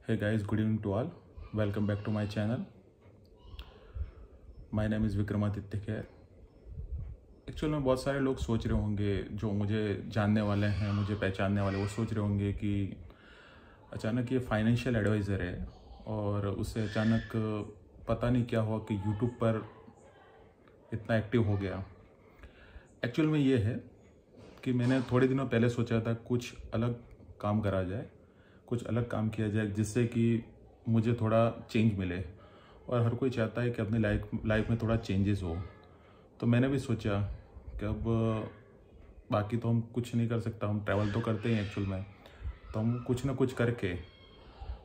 Hey guys, good evening to all. Welcome back to my channel. My name is Vikramaditya Kher. Actual में बहुत सारे लोग सोच रहे होंगे, जो मुझे जानने वाले हैं, मुझे पहचानने वाले, वो सोच रहे होंगे कि अचानक ये फाइनेंशियल एडवाइज़र है और उससे अचानक पता नहीं क्या हुआ कि यूट्यूब पर इतना एक्टिव हो गया. एक्चुअल में ये है कि मैंने थोड़े दिनों पहले सोचा था कुछ अलग काम करा जाए, कुछ अलग काम किया जाए जिससे कि मुझे थोड़ा चेंज मिले. और हर कोई चाहता है कि अपनी लाइफ में थोड़ा चेंजेस हो. तो मैंने भी सोचा कि अब बाकी तो हम कुछ नहीं कर सकता, हम ट्रैवल तो करते हैं एक्चुअल में, तो हम कुछ ना कुछ करके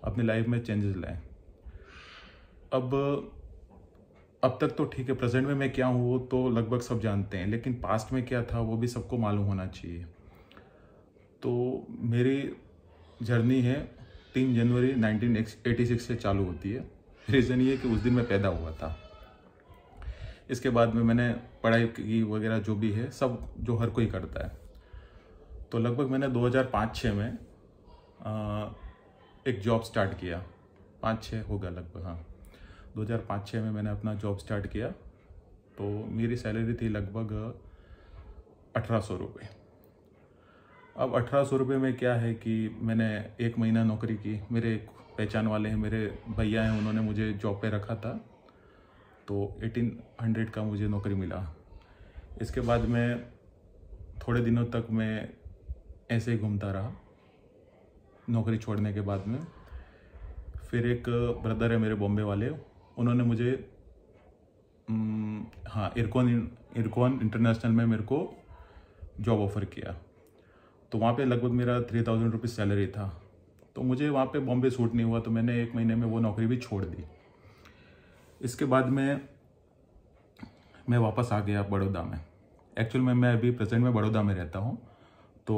अपनी लाइफ में चेंजेस लाएं. अब तक तो ठीक है, प्रेजेंट में मैं क्या हूँ वो तो लगभग सब जानते हैं, लेकिन पास्ट में क्या था वो भी सबको मालूम होना चाहिए. तो मेरी जर्नी है 3 जनवरी 1986 से चालू होती है. रीज़न ये कि उस दिन मैं पैदा हुआ था. इसके बाद में मैंने पढ़ाई की वगैरह जो भी है सब जो हर कोई करता है. तो लगभग मैंने 2005-06 में एक जॉब स्टार्ट किया. 5-6 होगा लगभग, हाँ 2005-06 में मैंने अपना जॉब स्टार्ट किया. तो मेरी सैलरी थी लगभग 1800 रुपये. अब 1800 रुपये में क्या है कि मैंने 1 महीना नौकरी की. मेरे पहचान वाले हैं, मेरे भैया हैं, उन्होंने मुझे जॉब पे रखा था. तो 1800 का मुझे नौकरी मिला. इसके बाद में थोड़े दिनों तक मैं ऐसे ही घूमता रहा नौकरी छोड़ने के बाद में. फिर एक ब्रदर है मेरे बॉम्बे वाले, उन्होंने मुझे इरकॉन इंटरनेशनल में मेरे को जॉब ऑफ़र किया. तो वहाँ पे लगभग मेरा 3000 रुपीज़ सैलरी था. तो मुझे वहाँ पे बॉम्बे सूट नहीं हुआ, तो मैंने 1 महीने में वो नौकरी भी छोड़ दी. इसके बाद में मैं वापस आ गया बड़ौदा में. एक्चुअल में मैं अभी प्रेजेंट में बड़ौदा में रहता हूँ. तो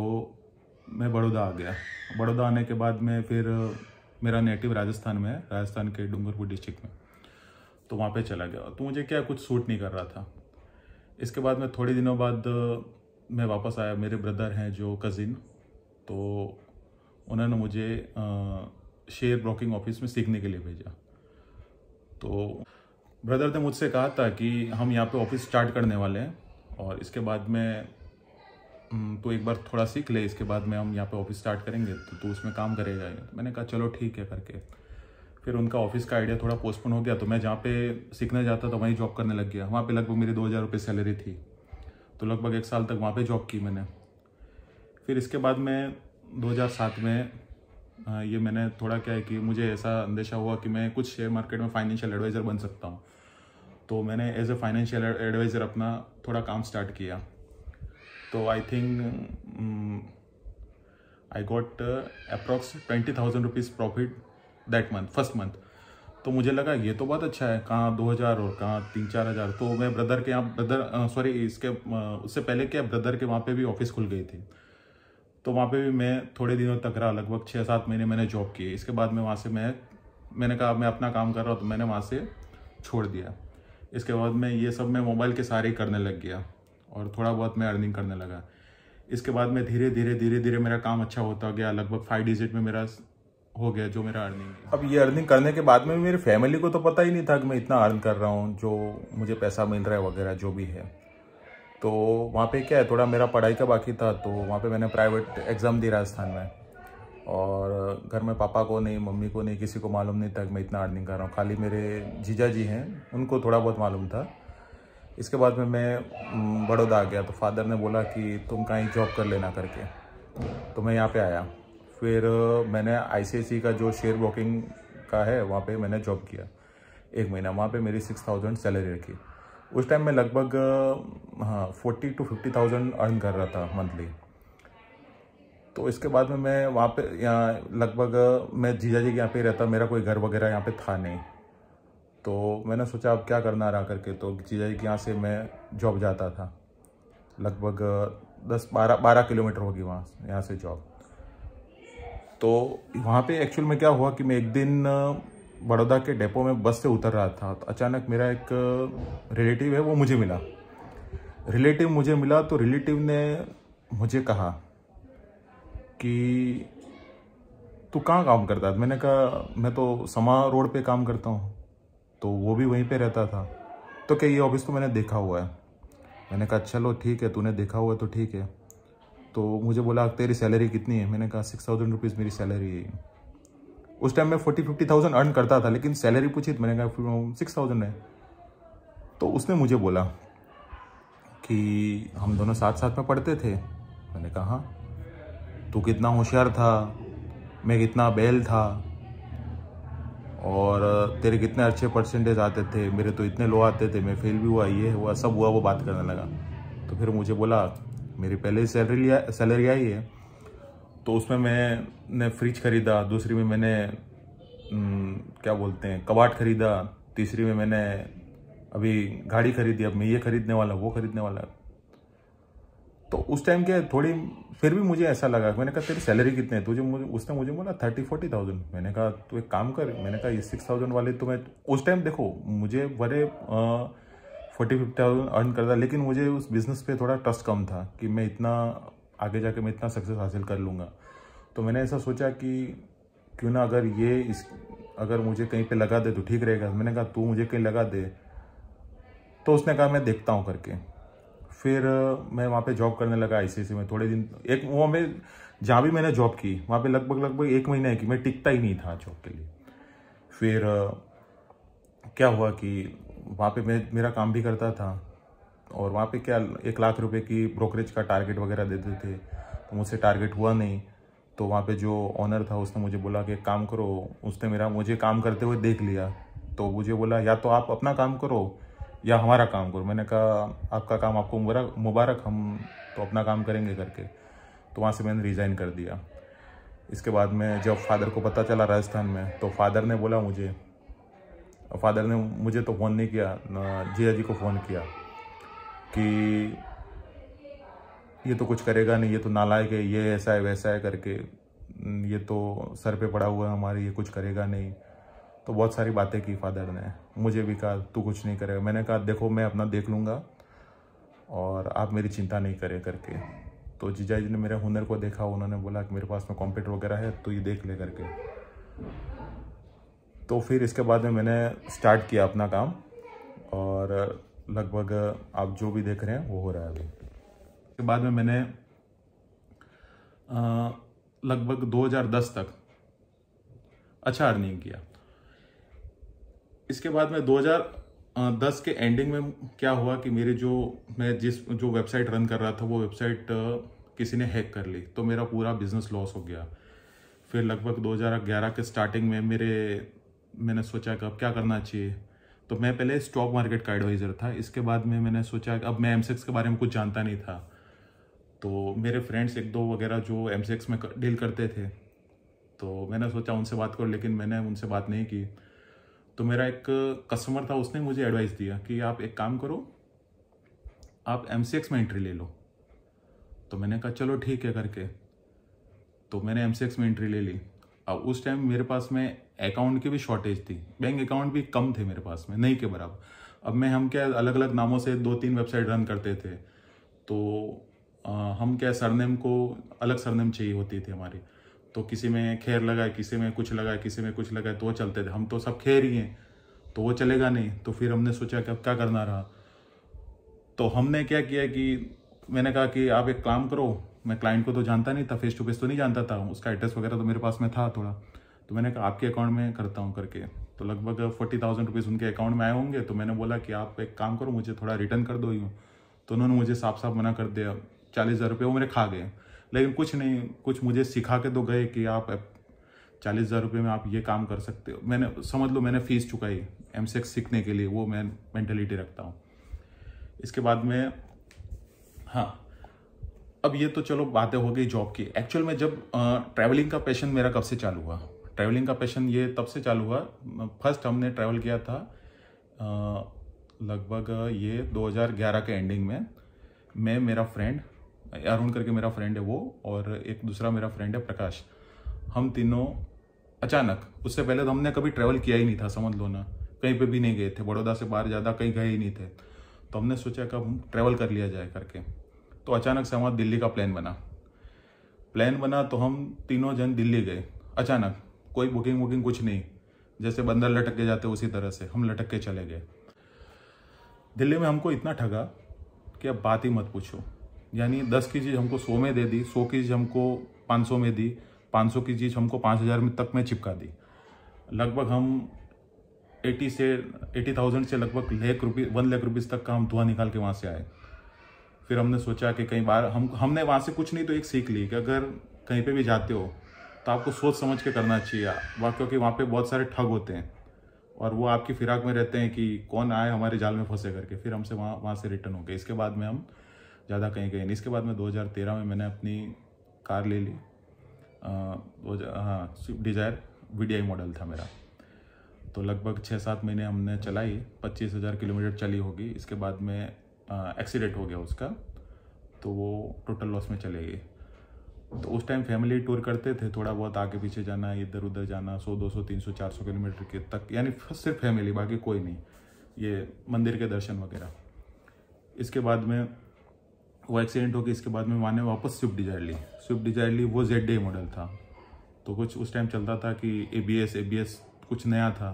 मैं बड़ौदा आ गया. बड़ौदा आने के बाद में फिर मेरा नेटिव राजस्थान में है, राजस्थान के डूंगरपुर डिस्ट्रिक्ट में. तो वहाँ पे चला गया. तो मुझे क्या कुछ सूट नहीं कर रहा था. इसके बाद में थोड़े दिनों बाद मैं वापस आया. मेरे ब्रदर हैं जो कज़िन, तो उन्होंने मुझे शेयर ब्रोकिंग ऑफिस में सीखने के लिए भेजा. तो ब्रदर ने मुझसे कहा था कि हम यहाँ पे ऑफिस स्टार्ट करने वाले हैं और इसके बाद में तो एक बार थोड़ा सीख ले, इसके बाद में हम यहाँ पे ऑफिस स्टार्ट करेंगे तो तू उसमें काम करेगा. मैंने कहा चलो ठीक है करके. फिर उनका ऑफिस का आइडिया थोड़ा पोस्टपोन हो गया. तो मैं जहाँ पे सीखने जाता था वहीं जॉब करने लग गया. वहाँ पे लगभग मेरी 2000 रुपये सैलरी थी. तो लगभग 1 साल तक वहाँ पे जॉब की मैंने. फिर इसके बाद में 2007 में ये मैंने थोड़ा क्या है कि मुझे ऐसा अंदेशा हुआ कि मैं कुछ शेयर मार्केट में फाइनेंशियल एडवाइज़र बन सकता हूँ. तो मैंने एज ए फाइनेंशियल एडवाइज़र अपना थोड़ा काम स्टार्ट किया. तो I think I got approx 20,000 rupees profit that month, first month. तो मुझे लगा ये तो बहुत अच्छा है, कहाँ 2000 और कहाँ 3-4 हज़ार. तो मैं ब्रदर के यहाँ उससे पहले क्या ब्रदर के वहाँ पे भी ऑफिस खुल गई थी. तो वहाँ पे भी मैं थोड़े दिनों तक रहा, लगभग 6-7 महीने मैंने जॉब की. इसके बाद में वहाँ से मैंने कहा मैं अपना काम कर रहा हूँ, तो मैंने वहाँ से छोड़ दिया. इसके बाद में ये सब मैं मोबाइल के सारे ही करने लग गया और थोड़ा बहुत मैं अर्निंग करने लगा. इसके बाद में धीरे धीरे मेरा काम अच्छा होता गया. लगभग 5 डिजिट में मेरा हो गया जो मेरा अर्निंग है. अब ये अर्निंग करने के बाद में मेरी फैमिली को तो पता ही नहीं था कि मैं इतना अर्न कर रहा हूँ, जो मुझे पैसा मिल रहा है वगैरह जो भी है. तो वहाँ पे क्या है, थोड़ा मेरा पढ़ाई का बाकी था. तो वहाँ पे मैंने प्राइवेट एग्ज़ाम दी राजस्थान में. और घर में पापा को नहीं, मम्मी को नहीं, किसी को मालूम नहीं था कि मैं इतना अर्निंग कर रहा हूँ. खाली मेरे जीजा जी हैं, उनको थोड़ा बहुत मालूम था. इसके बाद में मैं बड़ौदा आ गया. तो फादर ने बोला कि तुम कहीं जॉब कर लेना करके. तो मैं यहाँ पे आया. फिर मैंने ICICI का जो शेयर ब्रोकिंग का है वहाँ पे मैंने जॉब किया 1 महीना. वहाँ पे मेरी 6000 सैलरी रखी. उस टाइम मैं लगभग 40 to 50,000 अर्न कर रहा था मंथली. तो इसके बाद में मैं वहाँ पे यहाँ लगभग मैं जीजा जी के यहाँ पे रहता. मेरा कोई घर वगैरह यहाँ पे था नहीं. तो मैंने सोचा अब क्या करना रहा करके. तो जीजा जी के यहाँ से मैं जॉब जाता था. लगभग 10-12 किलोमीटर होगी यहाँ से जॉब. तो वहाँ पे एक्चुअल में क्या हुआ कि मैं एक दिन बड़ौदा के डेपो में बस से उतर रहा था. तो अचानक मेरा एक रिलेटिव है वो मुझे मिला. तो रिलेटिव ने मुझे कहा कि तू कहाँ काम करता है? मैंने कहा मैं तो समा रोड पे काम करता हूँ। तो वो भी वहीं पे रहता था। तो क्या ये ऑफिस तो मैंने देखा हुआ है। मैंने कहा चलो ठीक है, तूने देखा हुआ है तो ठीक है। तो मुझे बोला तेरी सैलरी कितनी है? मैंने कहा 6000 रुपीज़ मेरी सैलरी है। उस टाइम में 40-50,000 अर्न करता था, लेकिन सैलरी पूछी तो मैंने कहा 6000 है। तो उसने मुझे बोला कि हम दोनों साथ साथ में पढ़ते थे। मैंने कहा हाँ। तू कितना होशियार था, मैं कितना बैल था, और तेरे कितने अच्छे परसेंटेज आते थे, मेरे तो इतने लो आते थे, मैं फेल भी हुआ, ये हुआ, सब हुआ। वो बात करने लगा। तो फिर मुझे बोला मेरी पहले ही सैलरी आई है, तो उसमें मैंने फ्रिज खरीदा, दूसरी में मैंने क्या बोलते हैं कबाड़ खरीदा, तीसरी में मैंने अभी गाड़ी खरीदी, अब मैं ये खरीदने वाला, वो खरीदने वाला। तो उस टाइम क्या थोड़ी फिर भी मुझे ऐसा लगा। मैंने कहा तेरी सैलरी कितनी है? उसने मुझे बोला 30-40,000। मैंने कहा तू एक काम कर, मैंने कहा ये 6000 वाले तो मैं उस टाइम देखो मुझे बड़े 40-50,000 अर्न करता, लेकिन मुझे उस बिज़नेस पे थोड़ा ट्रस्ट कम था कि मैं इतना आगे जाके मैं इतना सक्सेस हासिल कर लूँगा। तो मैंने ऐसा सोचा कि क्यों ना अगर मुझे कहीं पे लगा दे तो ठीक रहेगा। मैंने कहा तू मुझे कहीं लगा दे। तो उसने कहा मैं देखता हूँ करके। फिर मैं वहाँ पे जॉब करने लगा ICICI में थोड़े दिन। एक वो मैं जहाँ भी मैंने जॉब की वहाँ पे लगभग 1 महीना है कि मैं टिकता ही नहीं था जॉब के लिए। फिर क्या हुआ कि वहाँ पे मेरा काम भी करता था, और वहाँ पे क्या 1 लाख रुपए की ब्रोकरेज का टारगेट वगैरह देते थे। तो मुझसे टारगेट हुआ नहीं। तो वहाँ पे जो ऑनर था उसने मुझे बोला कि एक काम करो। उसने मुझे काम करते हुए देख लिया, तो मुझे बोला या तो आप अपना काम करो या हमारा काम करो। मैंने कहा आपका काम आपको मुबारक, हम तो अपना काम करेंगे करके। तो वहाँ से मैंने रिज़ाइन कर दिया। इसके बाद में जब फादर को पता चला राजस्थान में, तो फादर ने मुझे तो फ़ोन नहीं किया, जिया जी को फ़ोन किया कि ये तो कुछ करेगा नहीं, ये तो नालायक है, ये ऐसा है वैसा है करके, ये तो सर पे पड़ा हुआ है हमारे, ये कुछ करेगा नहीं। तो बहुत सारी बातें की फादर ने। मुझे भी कहा तू कुछ नहीं करेगा। मैंने कहा देखो मैं अपना देख लूँगा और आप मेरी चिंता नहीं करें करके। तो जीजा जी ने मेरे हुनर को देखा, उन्होंने बोला कि मेरे पास में कंप्यूटर वगैरह है तो ये देख ले करके। तो फिर इसके बाद में मैंने स्टार्ट किया अपना काम, और लगभग आप जो भी देख रहे हैं वो हो रहा है अभी। इसके बाद में मैंने लगभग 2010 तक अच्छा अर्निंग किया। इसके बाद में 2010 के एंडिंग में क्या हुआ कि मैं जो वेबसाइट रन कर रहा था वो वेबसाइट किसी ने हैक कर ली, तो मेरा पूरा बिजनेस लॉस हो गया। फिर लगभग 2011 के स्टार्टिंग में मैंने सोचा कि अब क्या करना चाहिए। तो मैं पहले स्टॉक मार्केट का एडवाइज़र था। इसके बाद में मैंने सोचा कि अब मैं MCX के बारे में कुछ जानता नहीं था। तो मेरे फ्रेंड्स 1-2 वगैरह जो MCX में डील करते थे, तो मैंने सोचा उनसे बात करो, लेकिन मैंने उनसे बात नहीं की। तो मेरा एक कस्टमर था, उसने मुझे एडवाइस दिया कि आप एक काम करो, आप MCX में एंट्री ले लो। तो मैंने कहा चलो ठीक है करके। तो मैंने MCX में एंट्री ले ली। अब उस टाइम मेरे पास में अकाउंट की भी शॉर्टेज थी, बैंक अकाउंट भी कम थे मेरे पास में, नहीं के बराबर। अब हम क्या अलग अलग नामों से 2-3 वेबसाइट रन करते थे। तो हम क्या सरनेम को अलग सरनेम चाहिए होती थी हमारी। तो किसी में खैर लगाए, किसी में कुछ लगाए, किसी में कुछ लगाए, तो वो चलते थे। हम तो सब खैर ही हैं, तो वो चलेगा नहीं। तो फिर हमने सोचा कि अब क्या करना रहा। तो हमने क्या किया कि मैंने कहा कि आप एक काम करो, मैं क्लाइंट को तो जानता नहीं था, फेस टू फेस तो नहीं जानता था, उसका एड्रेस वगैरह तो मेरे पास में था थोड़ा। तो मैंने कहा आपके अकाउंट में करता हूँ करके। तो लगभग 40,000 रुपीज़ उनके अकाउंट में आए होंगे। तो मैंने बोला कि आप एक काम करो, मुझे थोड़ा रिटर्न कर दो यूँ। तो उन्होंने मुझे साफ साफ मना कर दिया। 40,000 रुपये वो मेरे खा गए, लेकिन कुछ नहीं, कुछ मुझे सिखा के तो गए कि आप 40,000 रुपये में आप ये काम कर सकते हो। मैंने समझ लो मैंने फीस चुकाई MCX सीखने के लिए, वो मैं मेंटेलिटी रखता हूँ। इसके बाद में हाँ, अब ये तो चलो बातें हो गई जॉब की। एक्चुअल में जब ट्रैवलिंग का पैशन मेरा कब से चालू हुआ? ट्रैवलिंग का पैशन ये तब से चालू हुआ, फर्स्ट हमने ट्रैवल किया था लगभग ये 2011 के एंडिंग में। मेरा फ्रेंड अरुण करके मेरा फ्रेंड है वो, और एक दूसरा मेरा फ्रेंड है प्रकाश। हम तीनों अचानक, उससे पहले तो हमने कभी ट्रैवल किया ही नहीं था, समझ लो ना, कहीं पे भी नहीं गए थे, बड़ौदा से बाहर ज़्यादा कहीं गए ही नहीं थे। तो हमने सोचा कि हम ट्रैवल कर लिया जाए करके। तो अचानक से हमारा दिल्ली का प्लान बना। तो हम तीनों जन दिल्ली गए। अचानक, कोई बुकिंग वुकिंग कुछ नहीं, जैसे बंदर लटक के जाते उसी तरह से हम लटक के चले गए। दिल्ली में हमको इतना ठगा कि अब बात ही मत पूछो। यानी 10 की चीज़ हमको 100 में दे दी, 100 की चीज़ हमको 500 में दी, 500 की चीज़ हमको 5000 में तक में चिपका दी। लगभग हम 80,000 से लगभग $1 लाख तक का हम धुआं निकाल के वहाँ से आए। फिर हमने सोचा कि कई बार हमने वहाँ से कुछ नहीं तो एक सीख ली कि अगर कहीं पे भी जाते हो तो आपको सोच समझ के करना चाहिए क्योंकि वहाँ पे बहुत सारे ठग होते हैं और वो आपकी फिराक में रहते हैं कि कौन आए हमारे जाल में फंसे करके। फिर हमसे वहाँ से रिटर्न हो गए। इसके बाद में हम ज़्यादा कहीं गए नहीं। इसके बाद में 2013 में मैंने अपनी कार ले ली, स्विफ्ट डिज़ायर VDI मॉडल था मेरा। तो लगभग 6-7 महीने हमने चलाई, 25,000 किलोमीटर चली होगी। इसके बाद में एक्सीडेंट हो गया उसका, तो वो टोटल लॉस में चले गई। तो उस टाइम फैमिली टूर करते थे, थोड़ा बहुत आगे पीछे जाना, इधर उधर जाना, 100, 200, 300, 400 किलोमीटर के तक, यानी सिर्फ फैमिली, बाकी कोई नहीं, ये मंदिर के दर्शन वगैरह। इसके बाद में वो एक्सीडेंट हो गया। इसके बाद में मैंने वापस स्विफ्ट डिज़ायर ली। वो ZA मॉडल था। तो कुछ उस टाइम चलता था कि ABS कुछ नया था।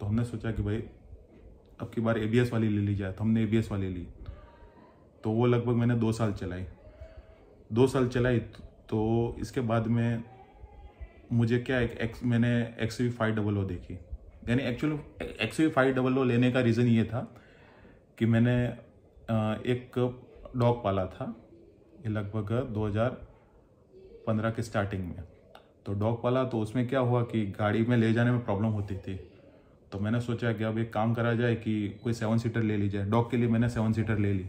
तो हमने सोचा कि भाई अब की बार ABS वाली ले ली जाए, तो हमने ABS वाली ली। तो वो लगभग मैंने 2 साल चलाई। तो इसके बाद में मुझे क्या मैंने XUV500 देखी। यानी एक्चुअली XUV500 लेने का रीज़न ये था कि मैंने एक डॉग पाला था, ये लगभग 2015 के स्टार्टिंग में। तो डॉग पाला, तो उसमें क्या हुआ कि गाड़ी में ले जाने में प्रॉब्लम होती थी। तो मैंने सोचा कि अब एक काम करा जाए कि कोई 7 सीटर ले ली जाए। डॉग के लिए मैंने 7 सीटर ले ली।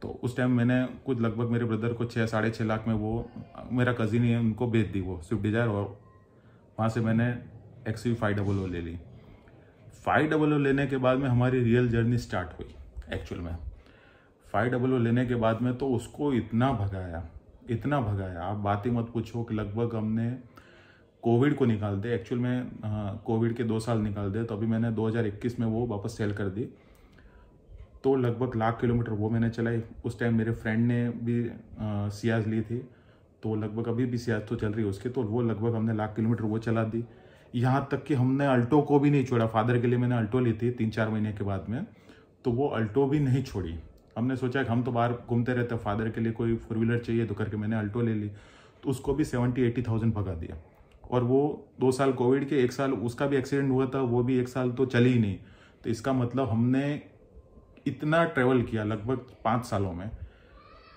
तो उस टाइम मैंने कुछ लगभग मेरे ब्रदर को 6-6.5 लाख में, वो मेरा कज़िन ही है, उनको बेच दी वो स्विफ्ट डिज़ायर, और वहाँ से मैंने XUV500 ले ली। 500 लेने के बाद में हमारी रियल जर्नी स्टार्ट हुई। एक्चुअल में 500 लेने के बाद में तो उसको इतना भगाया, आप बात ही मत पूछो कि लगभग हमने कोविड को निकाल दे, एक्चुअल में कोविड के 2 साल निकाल दे, तो अभी मैंने 2021 में वो वापस सेल कर दी। तो लगभग 1,00,000 किलोमीटर वो मैंने चलाई। उस टाइम मेरे फ्रेंड ने भी सियाज ली थी, तो लगभग अभी भी सियाज तो चल रही है उसकी, तो वो लगभग हमने 1,00,000 किलोमीटर वो चला दी। यहाँ तक कि हमने अल्टो को भी नहीं छोड़ा। फादर के लिए मैंने अल्टो ली थी 3-4 महीने के बाद में, तो वो अल्टो भी नहीं छोड़ी। हमने सोचा कि हम तो बाहर घूमते रहते हैं, फादर के लिए कोई 4 व्हीलर चाहिए, तो करके मैंने अल्टो ले ली। तो उसको भी 70,000-80,000 भगा दिया। और वो 2 साल कोविड के, 1 साल उसका भी एक्सीडेंट हुआ था, वो भी 1 साल तो चली ही नहीं। तो इसका मतलब हमने इतना ट्रेवल किया लगभग 5 सालों में,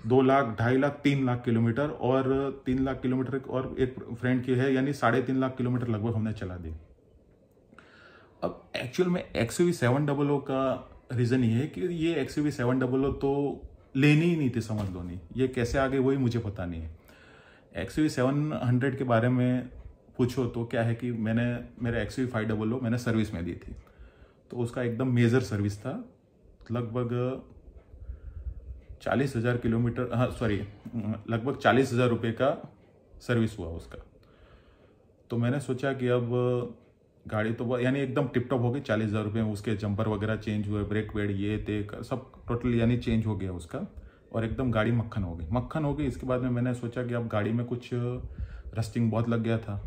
2 लाख, 2.5 लाख, 3 लाख किलोमीटर, और 3 लाख किलोमीटर और एक फ्रेंड की है, यानी 3.5 लाख किलोमीटर लगभग हमने चला दी। अब एक्चुअल में XUV700 का रीज़न ये है कि ये XUV700 तो लेनी ही नहीं थी, समझ लो नहीं। ये कैसे आ गई वही मुझे पता नहीं है। XUV700 के बारे में पूछो तो क्या है कि मेरा XUV500 मैंने सर्विस में दी थी। तो उसका एकदम मेजर सर्विस था, लगभग 40,000 किलोमीटर, लगभग 40,000 रुपये का सर्विस हुआ उसका। तो मैंने सोचा कि अब गाड़ी तो यानी एकदम टिप टॉप हो गई। 40,000 रुपये में उसके जंपर वगैरह चेंज हुए, ब्रेक वेड ये ते सब टोटल यानी चेंज हो गया उसका, और एकदम गाड़ी मक्खन हो गई। इसके बाद में मैंने सोचा कि अब गाड़ी में कुछ रस्टिंग बहुत लग गया था।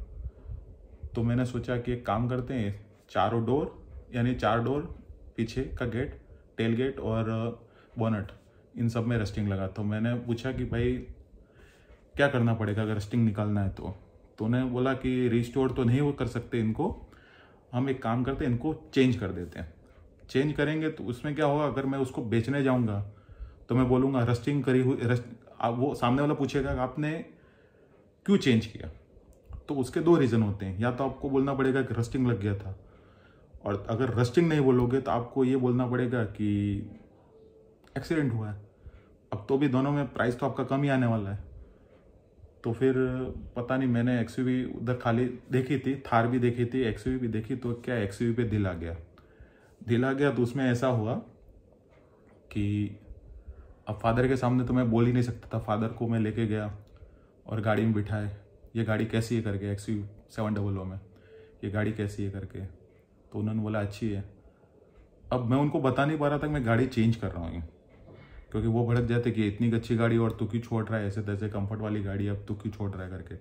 तो मैंने सोचा कि एक काम करते हैं, 4 डोर, यानी 4 डोर, पीछे का गेट, टेल गेट और बोनट, इन सब में रस्टिंग लगा। तो मैंने पूछा कि भाई क्या करना पड़ेगा अगर रस्टिंग निकालना है तो उन्होंने बोला कि रिस्टोर तो नहीं वो कर सकते इनको, हम एक काम करते हैं, इनको चेंज कर देते हैं। चेंज करेंगे तो उसमें क्या होगा, अगर मैं उसको बेचने जाऊंगा तो मैं बोलूँगा रस्टिंग करी हुई, वो सामने वाला पूछेगा कि आपने क्यों चेंज किया। तो उसके 2 रीज़न होते हैं, या तो आपको बोलना पड़ेगा कि रस्टिंग लग गया था, और अगर रस्टिंग नहीं बोलोगे तो आपको ये बोलना पड़ेगा कि एक्सीडेंट हुआ है। अब तो भी दोनों में प्राइस तो आपका कम ही आने वाला है। तो फिर पता नहीं, मैंने XUV उधर खाली देखी थी, थार भी देखी थी, XUV भी देखी, तो क्या XUV पे दिल आ गया। तो उसमें ऐसा हुआ कि अब फादर के सामने तो मैं बोल ही नहीं सकता था। फादर को मैं लेके गया और गाड़ी में बिठाए, ये गाड़ी कैसी है करके, XUV700 में ये गाड़ी कैसी है करके। तो उन्होंने बोला अच्छी है। अब मैं उनको बता नहीं पा रहा था कि मैं गाड़ी चेंज कर रहा हूँ, क्योंकि वो भड़क जाते कि इतनी अच्छी गाड़ी और तू क्यों छोड़ रहा है, ऐसे तैसे कंफर्ट वाली गाड़ी अब तू क्यों छोड़ रहा है करके।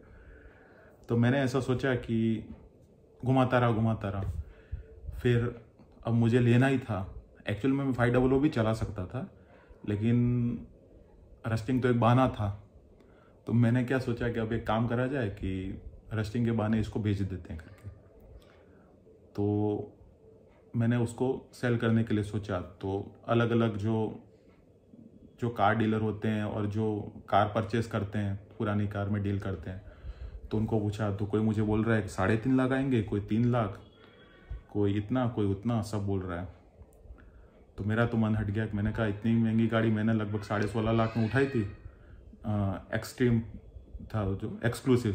तो मैंने ऐसा सोचा कि घुमाता रहा। फिर अब मुझे लेना ही था। एक्चुअल में मैं 500 भी चला सकता था, लेकिन रस्टिंग तो एक बहाना था। तो मैंने क्या सोचा कि अब एक काम करा जाए कि रस्टिंग के बहाने इसको बेच देते हैं करके। तो मैंने उसको सेल करने के लिए सोचा। तो अलग अलग जो कार डीलर होते हैं और जो कार परचेस करते हैं, पुरानी कार में डील करते हैं, तो उनको पूछा। तो कोई मुझे बोल रहा है कि 3.5 लाख आएंगे, कोई 3 लाख, कोई इतना, कोई उतना, सब बोल रहा है। तो मेरा तो मन हट गया कि मैंने कहा इतनी महंगी गाड़ी मैंने लगभग 16.5 लाख में उठाई थी। एक्सट्रीम था जो एक्सक्लूसिव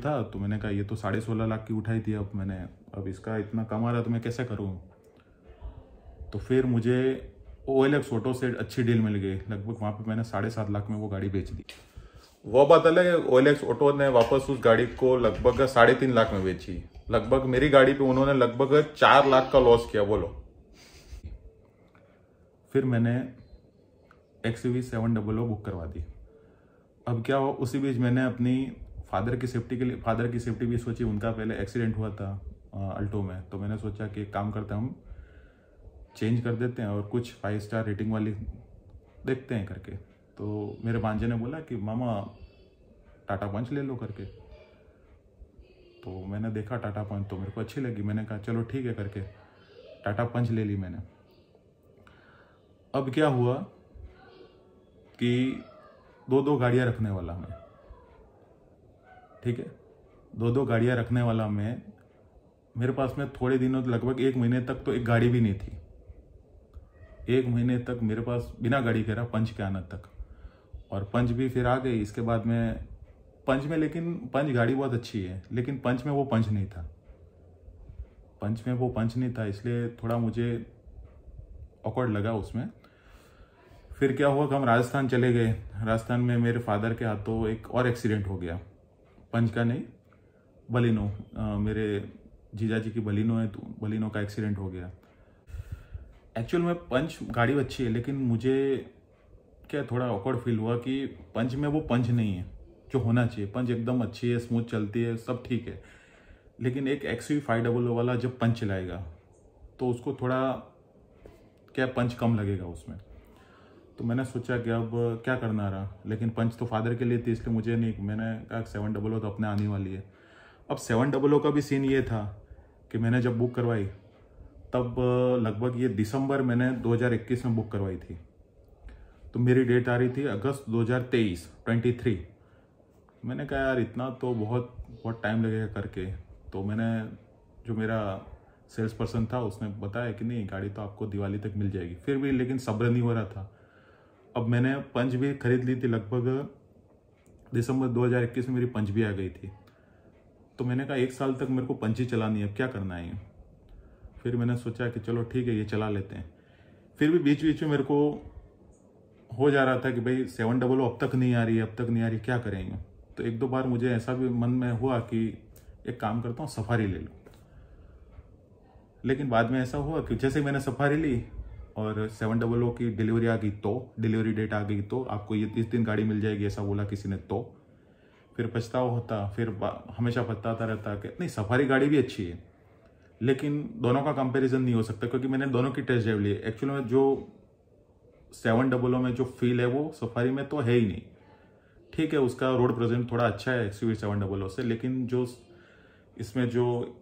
था। तो मैंने कहा ये तो 16.5 लाख की उठाई थी, अब इसका इतना कम आ रहा तो मैं कैसे करूँ। तो फिर मुझे OLX ऑटो से अच्छी डील मिल गई। लगभग वहाँ पे मैंने 7.5 लाख में वो गाड़ी बेच दी। वो बात अलग है, OLX ऑटो ने वापस उस गाड़ी को लगभग 3.5 लाख में बेची। लगभग मेरी गाड़ी पे उन्होंने लगभग 4 लाख का लॉस किया, बोलो। फिर मैंने XUV 700 बुक करवा दी। अब क्या हुआ, उसी बीच मैंने अपनी फादर की सेफ्टी भी सोची। उनका पहले एक्सीडेंट हुआ था अल्टो में। तो मैंने सोचा कि एक काम करते हैं, हम चेंज कर देते हैं और कुछ 5 स्टार रेटिंग वाली देखते हैं करके। तो मेरे भांजे ने बोला कि मामा टाटा पंच ले लो करके। तो मैंने देखा टाटा पंच, तो मेरे को अच्छी लगी। मैंने कहा चलो ठीक है करके टाटा पंच ले ली मैंने। अब क्या हुआ कि 2 गाड़ियां रखने वाला मैं, ठीक है, 2 गाड़ियां रखने वाला मैं। मेरे पास में थोड़े दिनों, लगभग 1 महीने तक तो एक गाड़ी भी नहीं थी। 1 महीने तक मेरे पास बिना गाड़ी के रहा पंच के आने तक। और पंच भी फिर आ गई इसके बाद में पंच में। लेकिन पंच गाड़ी बहुत अच्छी है, लेकिन पंच में वो पंच नहीं था। इसलिए थोड़ा मुझे ऑकवर्ड लगा उसमें। फिर क्या हुआ कि हम राजस्थान चले गए। राजस्थान में मेरे फादर के हाथों एक और एक्सीडेंट हो गया, पंच का नहीं, बलिनो। मेरे जीजाजी की बलिनो है, तो बलिनो का एक्सीडेंट हो गया। एक्चुअल में पंच गाड़ी अच्छी है, लेकिन मुझे क्या थोड़ा ऑकवर्ड फील हुआ कि पंच में वो पंच नहीं है जो होना चाहिए। पंच एकदम अच्छी है, स्मूथ चलती है, सब ठीक है। लेकिन एक XUV 500 वाला जब पंच चलाएगा तो उसको थोड़ा क्या पंच कम लगेगा उसमें। तो मैंने सोचा कि अब क्या करना रहा, लेकिन पंच तो फादर के लिए थी, इसलिए मुझे नहीं। मैंने कहा 700 तो अपने आने वाली है। अब 700 का भी सीन ये था कि मैंने जब बुक करवाई तब लगभग ये दिसंबर मैंने 2021 में बुक करवाई थी। तो मेरी डेट आ रही थी अगस्त 2023। मैंने कहा यार इतना तो बहुत टाइम लगेगा करके। तो मैंने, जो मेरा सेल्स पर्सन था, उसने बताया कि नहीं, गाड़ी तो आपको दिवाली तक मिल जाएगी। फिर भी लेकिन सब्र नहीं हो रहा था। अब मैंने पंच भी खरीद ली थी, लगभग दिसंबर 2021 में मेरी पंच भी आ गई थी। तो मैंने कहा 1 साल तक मेरे को पंच ही चलानी है, अब क्या करना है। फिर मैंने सोचा कि चलो ठीक है, ये चला लेते हैं। फिर भी बीच बीच में मेरे को हो जा रहा था कि भाई 700 अब तक नहीं आ रही, क्या करेंगे। तो 1-2 बार मुझे ऐसा भी मन में हुआ कि एक काम करता हूँ, सफारी ले लूँ। लेकिन बाद में ऐसा हुआ कि जैसे मैंने सफारी ली और 700 की डिलीवरी आ गई, तो डिलीवरी डेट आ गई, तो आपको ये 30 दिन गाड़ी मिल जाएगी, ऐसा बोला किसी ने। तो फिर पछतावा होता, फिर हमेशा पछताता रहता कि नहीं, सफारी गाड़ी भी अच्छी है, लेकिन दोनों का कंपैरिजन नहीं हो सकता, क्योंकि मैंने दोनों की टेस्ट ड्राइव ली है। एक्चुअली में जो 700 में जो फील है वो सफारी में तो है ही नहीं। ठीक है, उसका रोड प्रेजेंट थोड़ा अच्छा है XUV 700 से, लेकिन जो इसमें जो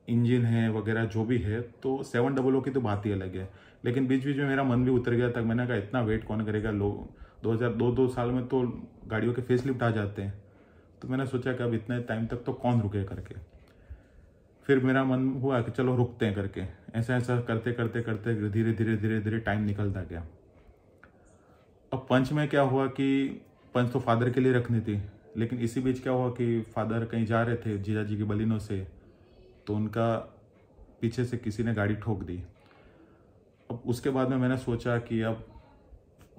इंजन है वगैरह जो भी है, तो 700 की तो बात ही अलग है। लेकिन बीच बीच में मेरा मन भी उतर गया था। मैंने कहा इतना वेट कौन करेगा, लोग 2002 साल में तो गाड़ियों के फेसलिफ्ट आ जाते हैं। तो मैंने सोचा कि अब इतने टाइम तक तो कौन रुके करके। फिर मेरा मन हुआ कि चलो रुकते हैं करके। ऐसा करते करते धीरे टाइम निकलता गया। अब पंच में क्या हुआ कि पंच तो फादर के लिए रखनी थी, लेकिन इसी बीच क्या हुआ कि फादर कहीं जा रहे थे जीजाजी की बलिनो से, तो उनका पीछे से किसी ने गाड़ी ठोक दी। अब उसके बाद में मैंने सोचा कि अब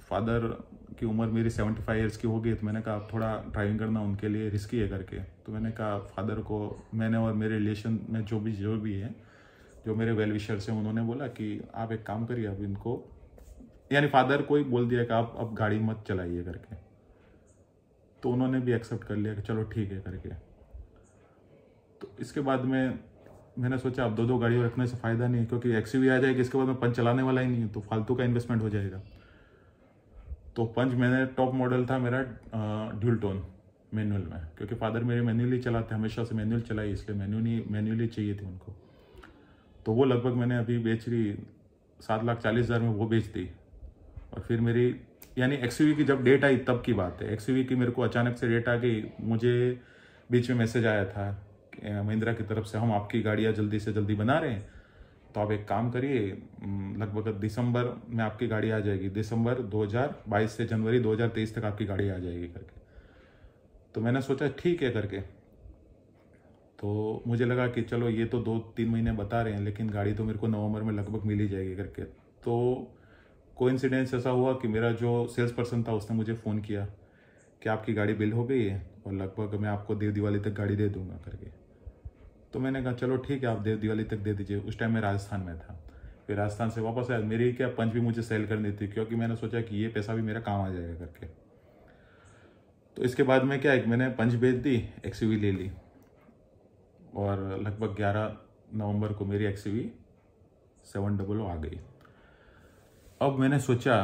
फादर की उम्र मेरी 75 ईयर्स की हो गई, तो मैंने कहा अब थोड़ा ड्राइविंग करना उनके लिए रिस्की है करके। तो मैंने कहा फादर को, मैंने और मेरे रिलेशन में जो भी है, जो मेरे वेल विशर्स हैं, उन्होंने बोला कि आप एक काम करिए, अब इनको, यानी फादर को ही बोल दिया कि आप अब गाड़ी मत चलाइए करके। तो उन्होंने भी एक्सेप्ट कर लिया कि चलो ठीक है करके। तो इसके बाद मैंने सोचा अब 2 गाड़ियों रखने से फ़ायदा नहीं, क्योंकि एक्सयूवी आ जाएगी इसके बाद मैं पंच चलाने वाला ही नहीं, तो फालतू का इन्वेस्टमेंट हो जाएगा। तो पंच मैंने टॉप मॉडल था मेरा ड्यूल टोन मैनुअल में, क्योंकि फादर मेरे मैनुअली चलाते, हमेशा से मैनुअल चलाई, इसलिए मैनुअली चाहिए थी उनको। तो वो लगभग मैंने अभी बेच रही 7,40,000 में वो बेच दी। और फिर मेरी यानी एक्सयूवी की जब डेट आई तब की बात है, एक्सयूवी की मेरे को अचानक से डेट आ गई। मुझे बीच में मैसेज आया था महिंद्रा की तरफ से, हम आपकी गाड़ियाँ जल्दी से जल्दी बना रहे हैं, तो आप एक काम करिए, लगभग दिसंबर में आपकी गाड़ी आ जाएगी, दिसंबर 2022 से जनवरी 2023 तक आपकी गाड़ी आ जाएगी करके। तो मैंने सोचा ठीक है करके। तो मुझे लगा कि चलो ये तो 2-3 महीने बता रहे हैं, लेकिन गाड़ी तो मेरे को नवंबर में लगभग मिल ही जाएगी करके। तो कोइंसिडेंस ऐसा हुआ कि मेरा जो सेल्स पर्सन था उसने मुझे फ़ोन किया कि आपकी गाड़ी बिल हो गई है और लगभग मैं आपको देव दिवाली तक गाड़ी दे दूंगा करके। तो मैंने कहा चलो ठीक है, आप देव दिवाली तक दे दीजिए। उस टाइम मैं राजस्थान में था, फिर राजस्थान से वापस आया। मेरी क्या पंच भी मुझे सेल करनी थी, क्योंकि मैंने सोचा कि ये पैसा भी मेरा काम आ जाएगा करके। तो इसके बाद में क्या है, मैंने पंच बेच दी, एक्सयूवी ले ली, और लगभग 11 नवंबर को मेरी एक्सयूवी 700 आ गई। अब मैंने सोचा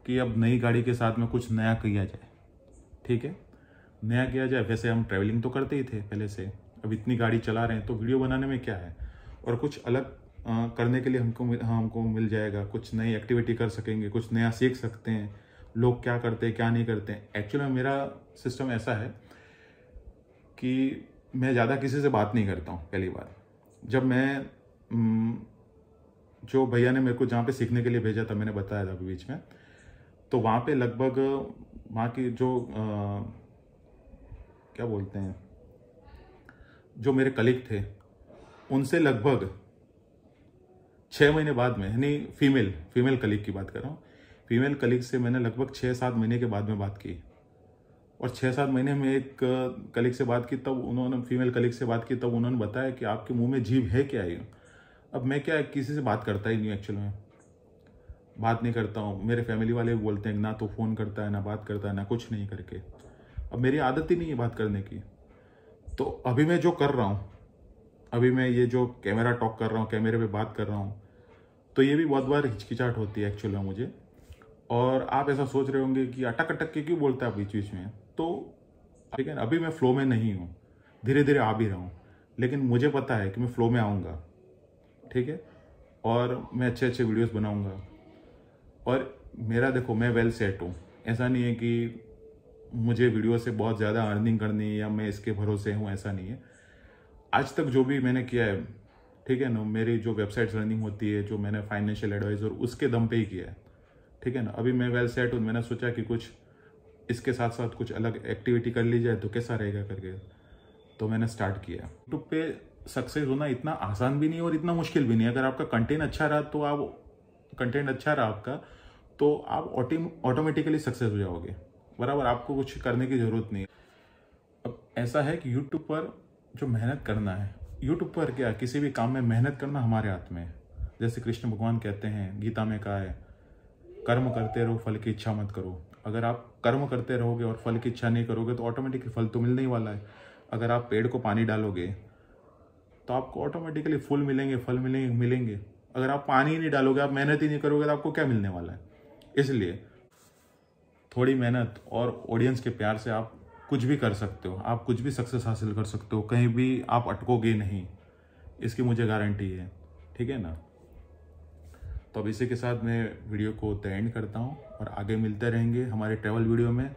कि अब नई गाड़ी के साथ में कुछ नया किया जाए। ठीक है, नया किया जाए। वैसे हम ट्रैवलिंग तो करते ही थे पहले से, अब इतनी गाड़ी चला रहे हैं तो वीडियो बनाने में क्या है, और कुछ अलग करने के लिए हमको मिल जाएगा, कुछ नई एक्टिविटी कर सकेंगे, कुछ नया सीख सकते हैं, लोग क्या करते हैं क्या नहीं करते हैं। एक्चुअली मेरा सिस्टम ऐसा है कि मैं ज़्यादा किसी से बात नहीं करता हूँ। पहली बार जब मैं जो भैया ने मेरे को जहाँ पे सीखने के लिए भेजा था, मैंने बताया था अभी बीच में, तो वहाँ पे लगभग वहाँ की जो क्या बोलते हैं, जो मेरे कलीग थे, उनसे लगभग 6 महीने बाद में, यानी फीमेल कलीग की बात कर रहा हूँ, फीमेल कलीग से मैंने लगभग 6-7 महीने के बाद में बात की। और 6-7 महीने में एक कलीग से बात की, तब उन्होंने फीमेल कलीग से बात की, तब उन्होंने बताया कि आपके मुंह में जीभ है क्या ये। अब मैं क्या किसी से बात करता ही नहीं, एक्चुअल में बात नहीं करता हूँ। मेरे फैमिली वाले बोलते हैं ना तो फ़ोन करता है, ना बात करता है, ना कुछ नहीं करके। अब मेरी आदत ही नहीं है बात करने की। तो अभी मैं जो कर रहा हूँ, अभी मैं ये जो कैमरा टॉक कर रहा हूँ, कैमरे पे बात कर रहा हूँ, तो ये भी बहुत बार हिचकिचाहट होती है एक्चुअल में मुझे। और आप ऐसा सोच रहे होंगे कि अटक अटक के क्यों बोलता है बीच बीच में, तो ठीक है, अभी मैं फ्लो में नहीं हूँ, धीरे धीरे आ भी रहा हूँ, लेकिन मुझे पता है कि मैं फ्लो में आऊँगा। ठीक है, और मैं अच्छे अच्छे वीडियोस बनाऊँगा। और मेरा देखो, मैं वेल सेट हूँ, ऐसा नहीं है कि मुझे वीडियो से बहुत ज़्यादा अर्निंग करनी है या मैं इसके भरोसे हूँ, ऐसा नहीं है। आज तक जो भी मैंने किया है, ठीक है ना, मेरी जो वेबसाइट रनिंग होती है, जो मैंने फाइनेंशियल एडवाइजर, उसके दम पे ही किया है। ठीक है ना, अभी मैं वेल सेट हूँ। मैंने सोचा कि कुछ इसके साथ साथ कुछ अलग एक्टिविटी कर ली जाए तो कैसा रहेगा करके, तो मैंने स्टार्ट किया। यूट्यूब पे सक्सेस होना इतना आसान भी नहीं और इतना मुश्किल भी नहीं। अगर आपका कंटेंट अच्छा रहा तो आप ऑटोमेटिकली सक्सेस हो जाओगे, बराबर। आपको कुछ करने की जरूरत नहीं है। अब ऐसा है कि यूट्यूब पर जो मेहनत करना है, यूट्यूब पर क्या, किसी भी काम में मेहनत करना हमारे हाथ में है। जैसे कृष्ण भगवान कहते हैं, गीता में कहा है, कर्म करते रहो, फल की इच्छा मत करो। अगर आप कर्म करते रहोगे और फल की इच्छा नहीं करोगे तो ऑटोमेटिकली फल तो मिलने ही वाला है। अगर आप पेड़ को पानी डालोगे तो आपको ऑटोमेटिकली फूल मिलेंगे, फल मिलेंगे। अगर आप पानी ही नहीं डालोगे, आप मेहनत ही नहीं करोगे, तो आपको क्या मिलने वाला है। इसलिए थोड़ी मेहनत और ऑडियंस के प्यार से आप कुछ भी कर सकते हो, आप कुछ भी सक्सेस हासिल कर सकते हो, कहीं भी आप अटकोगे नहीं, इसकी मुझे गारंटी है। ठीक है ना। तो अब इसी के साथ मैं वीडियो को एंड करता हूँ और आगे मिलते रहेंगे हमारे ट्रैवल वीडियो में।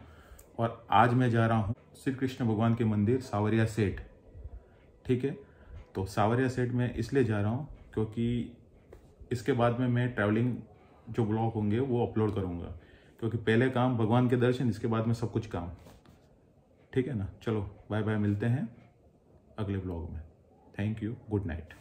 और आज मैं जा रहा हूँ श्री कृष्ण भगवान के मंदिर सावरिया सेठ। ठीक है, तो सावरिया सेठ में इसलिए जा रहा हूँ क्योंकि इसके बाद में मैं ट्रैवलिंग जो ब्लॉग होंगे वो अपलोड करूँगा, क्योंकि पहले काम भगवान के दर्शन, इसके बाद में सब कुछ काम। ठीक है ना, चलो बाय बाय, मिलते हैं अगले ब्लॉग में। Thank you, good night.